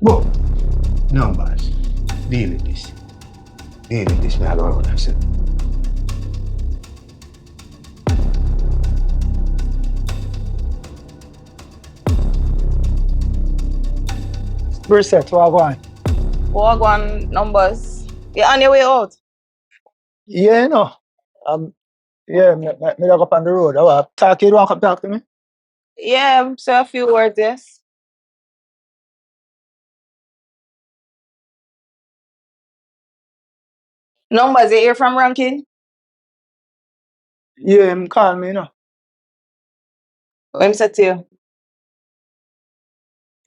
Go. Numbers. Deal with this. Deal with this, man. I don't know what I said. Reset, what going? Wagwan numbers. You're on your way out. Yeah, you know. Yeah, me go up on the road. I want to talk to you. You want to come talk to me? Yeah, say a few words, yes. Numbers, you hear from Rankin? Yeah, him call me, you know. What him say to you?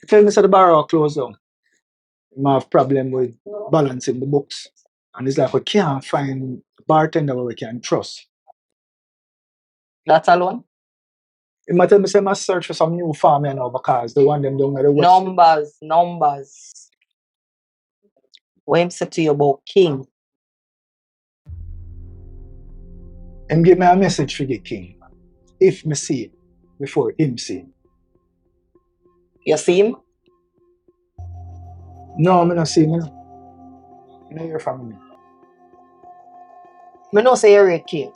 He tell me that the bar closed down. He have problem with balancing the books. And it's like we can't find a bartender where we can trust. That alone? He might tell me say must search for some new farm, you know, because the one them down at the west. Numbers. What him say to you about King? Him give me a message for the king. If me see it before him see it. You see him? No, I don't see him. I don't hear from him. I know say you're a King.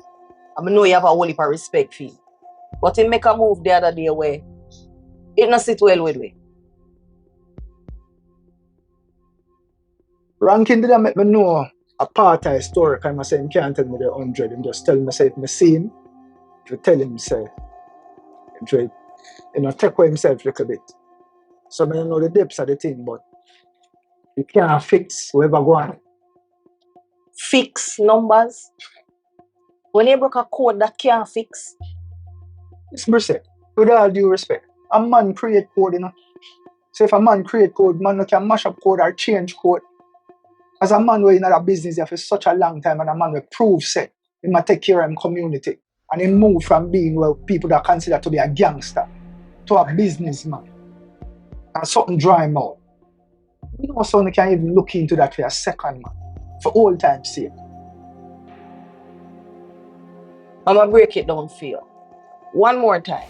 I know you have a whole heap of respect for him. But he make a move the other day where it not sit well with me. Ranking did make me know a part of his story. Because I say him can't tell me the 100. Him just tell me say if me see him, if you tell him say, him try, take away himself a little bit. So I don't know the depths of the thing, but you can't fix whoever go on. Fix numbers. When you broke a code that can't fix. It's mercy. With all due respect. A man create code, you know. So if a man create code, man no can mash up code or change code. As a man who in that business for such a long time and a man will prove say he might take care of his community. And he move from being people that consider to be a gangster to a businessman. And something draw him out. You know, someone can even look into that for a second, man. For all time's sake. I'm going to break it down for you. One more time.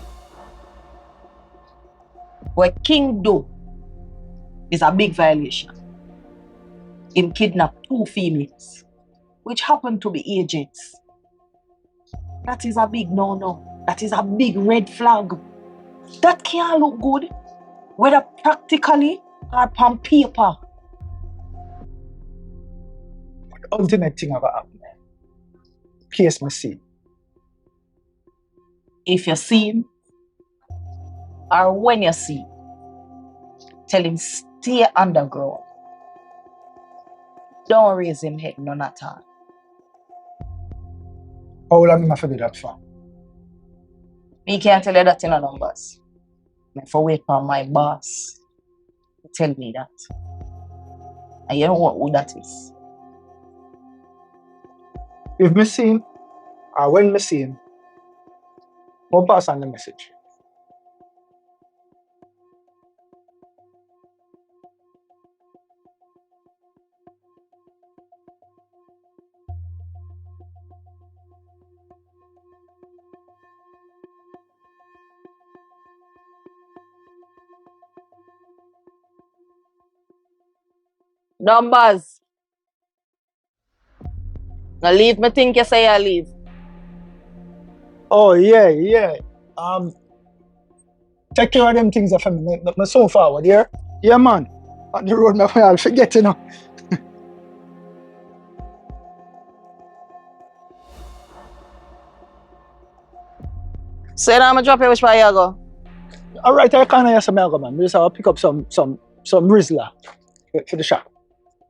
What King do is a big violation. Him kidnapped 2 females, which happen to be agents. That is a big no-no. That is a big red flag. That can't look good, whether practically or on paper. The ultimate thing ever happened. Case me see. If you see him, or when you see him, tell him stay underground. Don't raise him head none at all. How long am I for do that for? Me can't tell you that in the numbers. I for wait for my boss to tell me that. And you know who that is. If me see him, or when me see him, I'll pass on the message. Numbers. Now leave me think you say you leave. Oh yeah. Take care of them things for me. Me so forward, yeah? Yeah, man. On the road, I'll forget, you know. So now I'm going to drop you which way you go. All right, I can't hear some go, man. We just have to pick up some Rizzler for the shop.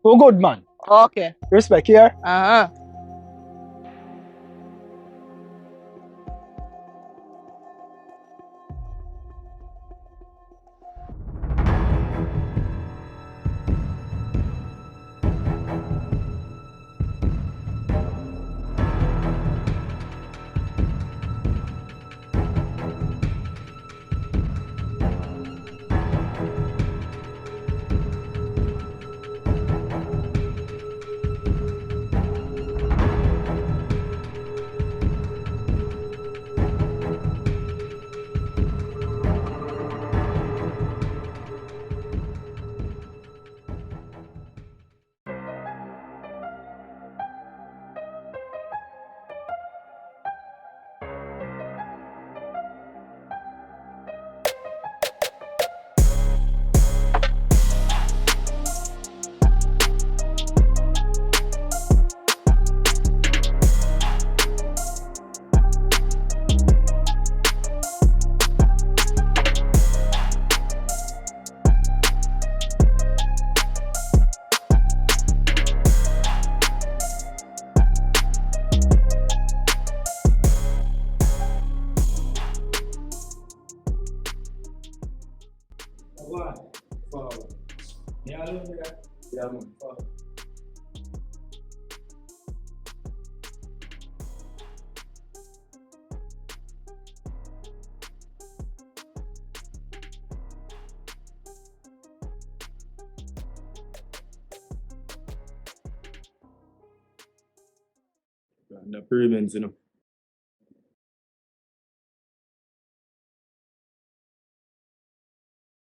Oh, good, man. Okay. Respect, here. Uh-huh. forward. Yeah, I love that. Yeah, man, forward. The preements,